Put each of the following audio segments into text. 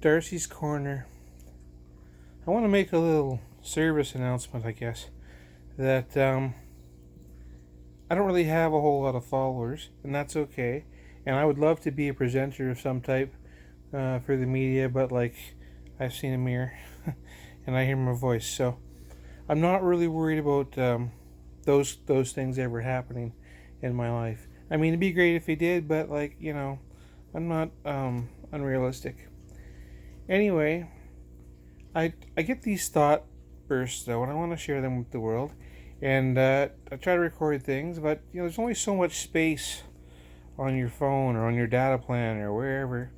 Darci's Corner. I want to make a little service announcement, I guess, that I don't really have a whole lot of followers, and that's okay. And I would love to be a presenter of some type for the media, but like I've seen a mirror and I hear my voice, so I'm not really worried about those things ever happening in my life. I mean, it'd be great if they did, but like I'm not unrealistic. Anyway, I get these thought bursts though, and I want to share them with the world. And I try to record things, but there's only so much space on your phone or on your data plan or wherever.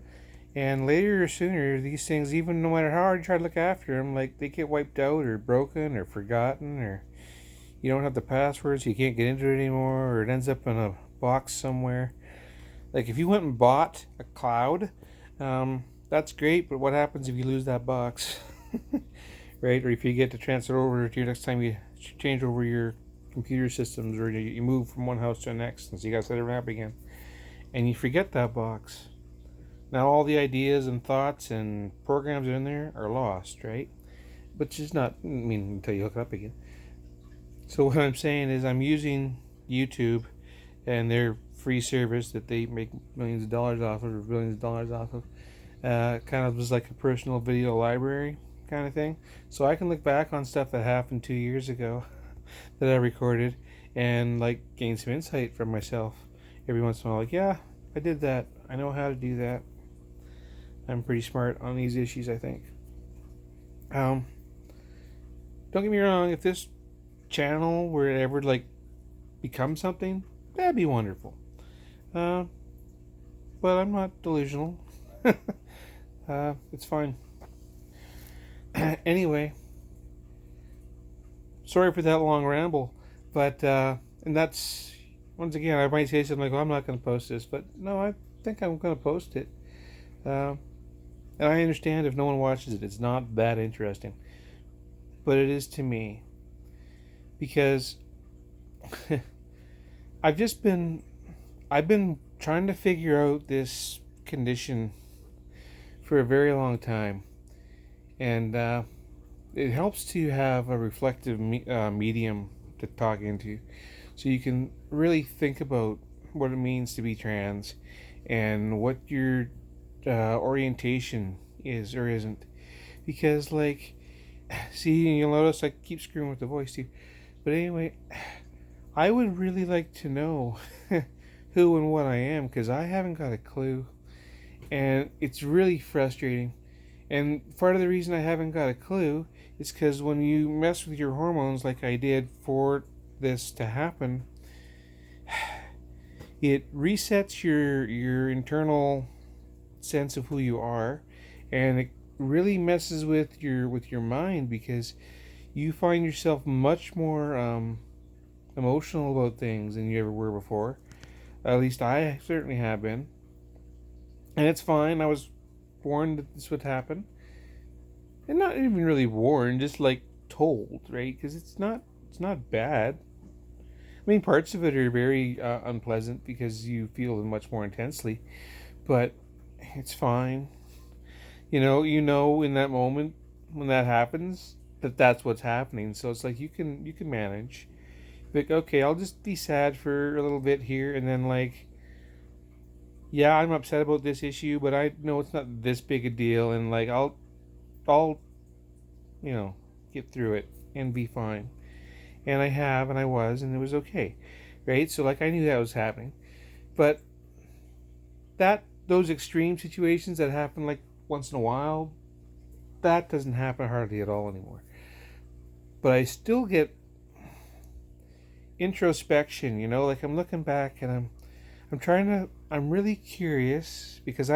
And later or sooner, these things, even no matter how hard you try to look after them, like they get wiped out or broken or forgotten, or you don't have the passwords, so you can't get into it anymore, or it ends up in a box somewhere. Like if you went and bought a cloud, that's great, but what happens if you lose that box? Right? Or if you get to transfer over to your next time you change over your computer systems, or you move from one house to the next, and so you got to set everything up again, and you forget that box. Now all the ideas and thoughts and programs in there are lost, right? But it's not, until you hook it up again. So what I'm saying is I'm using YouTube and their free service that they make millions of dollars off of, or billions of dollars off of, kind of was like a personal video library kind of thing. So I can look back on stuff that happened 2 years ago that I recorded and like gain some insight from myself every once in a while. Like, yeah, I did that. I know how to do that. I'm pretty smart on these issues, I think. Don't get me wrong. If this channel were to ever like become something, that'd be wonderful. But I'm not delusional. It's fine. Anyway, sorry for that long ramble, but and that's once again I might say something like, "Well, I'm not going to post this," but no, I think I'm going to post it. And I understand if no one watches it, it's not that interesting, but it is to me because I've just been I've been trying to figure out this condition for a very long time, and it helps to have a reflective medium to talk into, so you can really think about what it means to be trans and what your orientation is or isn't. Because, like, see, you'll notice I keep screwing with the voice too. But anyway, I would really like to know who and what I am, because I haven't got a clue. And it's really frustrating. And part of the reason I haven't got a clue is because when you mess with your hormones like I did for this to happen, it resets your internal sense of who you are, and it really messes with your mind, because you find yourself much more emotional about things than you ever were before. At least I certainly have been. And it's fine. I was warned that this would happen. And not even really warned, just like told, right? Because it's not bad. I mean, parts of it are very unpleasant because you feel it much more intensely, but it's fine. You know in that moment when that happens that that's what's happening. So it's like you can manage. Like, okay, I'll just be sad for a little bit here, and then like, yeah, I'm upset about this issue, but I know it's not this big a deal, and like I'll get through it and be fine. And I have, and I was, and it was okay, right? So like I knew that was happening, but those extreme situations that happen like once in a while, that doesn't happen hardly at all anymore. But I still get introspection, like I'm looking back and I'm really curious, because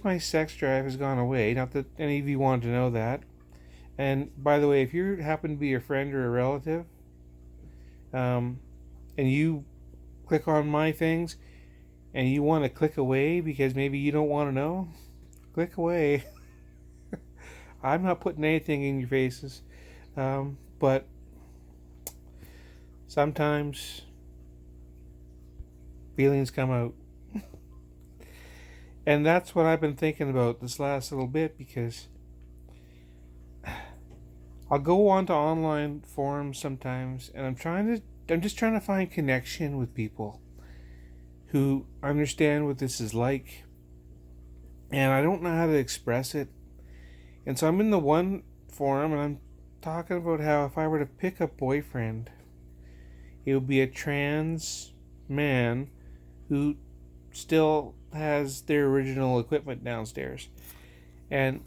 my sex drive has gone away. Not that any of you wanted to know that. And by the way, if you happen to be a friend or a relative, and you click on my things and you want to click away because maybe you don't want to know, click away. I'm not putting anything in your faces, but sometimes feelings come out. And that's what I've been thinking about this last little bit, because I'll go onto online forums sometimes, and I'm just trying to find connection with people who understand what this is like, and I don't know how to express it. And so I'm in the one forum, and I'm talking about how if I were to pick a boyfriend, it would be a trans man who still has their original equipment downstairs. And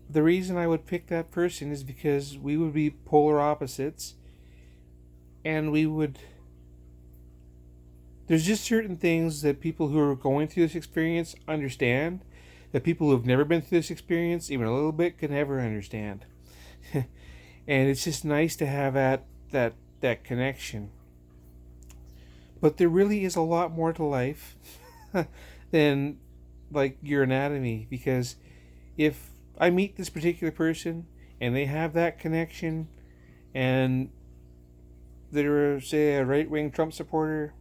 the reason I would pick that person is because we would be polar opposites, and we would. There's just certain things that people who are going through this experience understand, that people who have never been through this experience, even a little bit, can never understand. And it's just nice to have that connection. But there really is a lot more to life than like your anatomy, because if I meet this particular person and they have that connection, and they're, say, a right wing Trump supporter,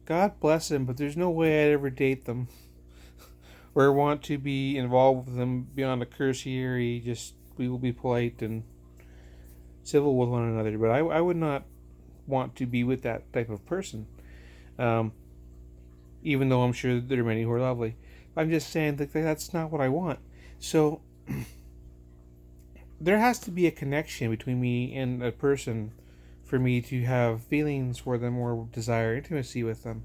God bless them, but there's no way I'd ever date them or want to be involved with them beyond a cursory, just we will be polite and civil with one another. But I would not want to be with that type of person, um, even though I'm sure there are many who are lovely. I'm just saying that that's not what I want. So there has to be a connection between me and a person for me to have feelings for them or desire intimacy with them.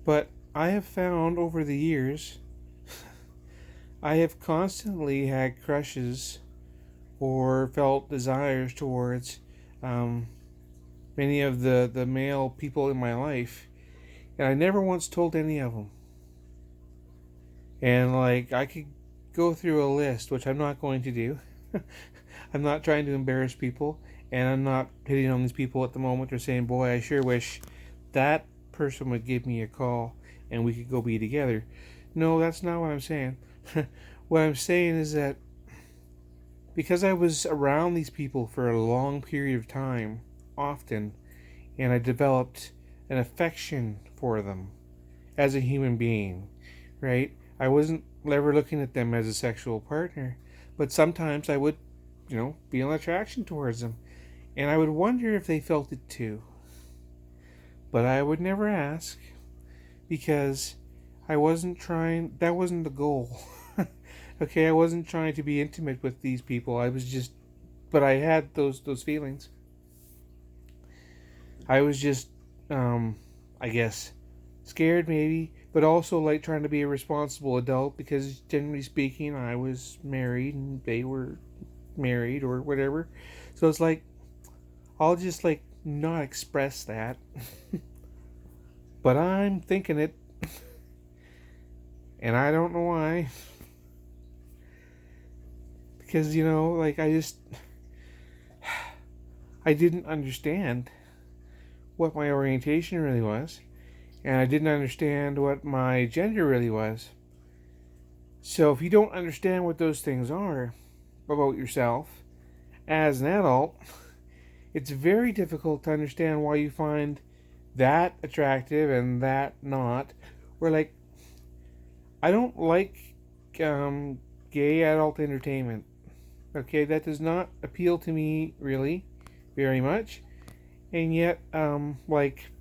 But I have found over the years, I have constantly had crushes or felt desires towards many of the male people in my life, and I never once told any of them. And like, I could go through a list, which I'm not going to do. I'm not trying to embarrass people, and I'm not hitting on these people at the moment or saying, boy, I sure wish that person would give me a call and we could go be together. No, that's not what I'm saying. What I'm saying is that because I was around these people for a long period of time, often, and I developed an affection for them as a human being, right? I wasn't ever looking at them as a sexual partner, but sometimes I would, feel an attraction towards them, and I would wonder if they felt it too. But I would never ask, because I wasn't trying, that wasn't the goal. Okay, I wasn't trying to be intimate with these people. I was just, but I had those feelings. I was just, I guess, scared maybe, but also like trying to be a responsible adult, because generally speaking, I was married and they were married or whatever. So it's like, I'll just like not express that. But I'm thinking it, and I don't know why. Because, like, I didn't understand what my orientation really was, and I didn't understand what my gender really was. So if you don't understand what those things are about yourself as an adult, it's very difficult to understand why you find that attractive and that not. Or like, I don't like gay adult entertainment. Okay, that does not appeal to me really very much. And yet, like,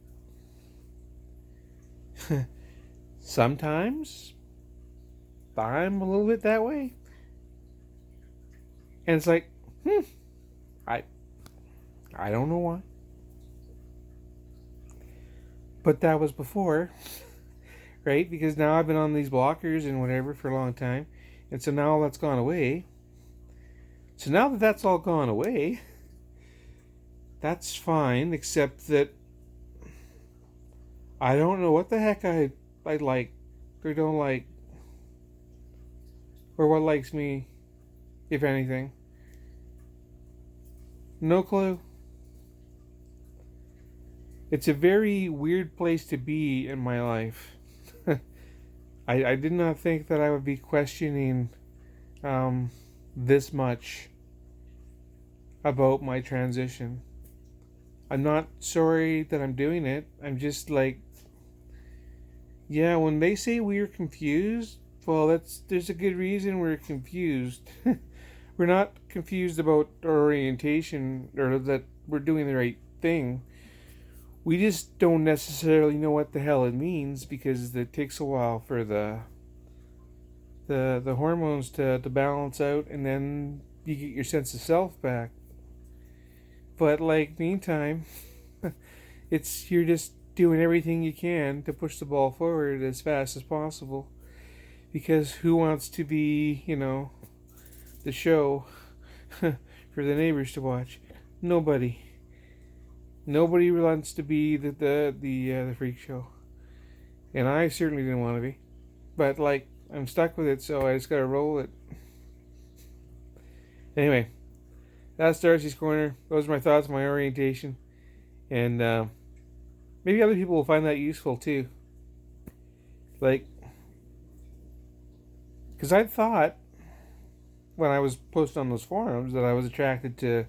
sometimes I'm a little bit that way. And it's like, I don't know why. But that was before, right? Because now I've been on these blockers and whatever for a long time. And so now that's gone away. So now that that's all gone away, that's fine, except that I don't know what the heck I like or don't like, or what likes me, if anything. No clue. It's a very weird place to be in my life. I did not think that I would be questioning this much about my transition. I'm not sorry that I'm doing it. I'm just like, Yeah, when they say we're confused, well, there's a good reason we're confused. We're not confused about our orientation or that we're doing the right thing. We just don't necessarily know what the hell it means because it takes a while for the hormones to balance out, and then you get your sense of self back. But like meantime, it's you're just doing everything you can to push the ball forward as fast as possible. Because who wants to be, the show for the neighbors to watch? Nobody. Nobody wants to be the freak show, and I certainly didn't want to be. But like, I'm stuck with it, so I just gotta roll it. Anyway, that's Darcy's Corner. Those are my thoughts, my orientation, and maybe other people will find that useful too. Like, because I thought when I was posting on those forums that I was attracted to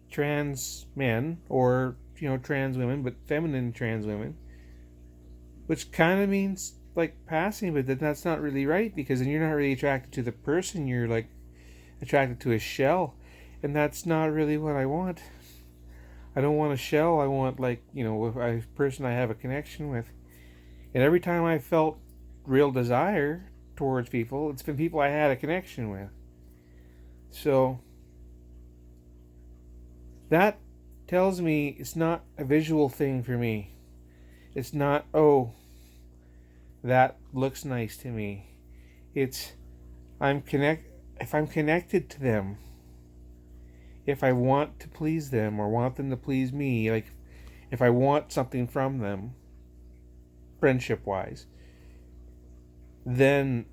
trans men or trans women, but feminine trans women, which kind of means like passing, but that's not really right because then you're not really attracted to the person. You're like attracted to a shell, and that's not really what I want. I don't want a shell. I want a person I have a connection with. And every time I felt real desire towards people, it's been people I had a connection with. So that tells me it's not a visual thing for me. It's not, oh, that looks nice to me. It's if I'm connected to them, if I want to please them or want them to please me, like if I want something from them, friendship wise, then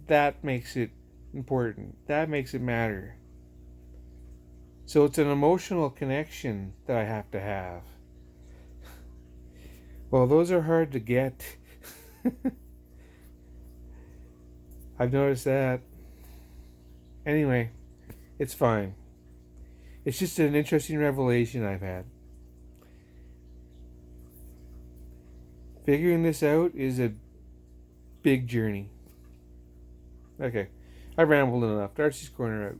that makes it important. That makes it matter. So it's an emotional connection that I have to have. Well, those are hard to get. I've noticed that. Anyway, it's fine. It's just an interesting revelation I've had. Figuring this out is a big journey. Okay, I rambled enough. Darcy's Corner out.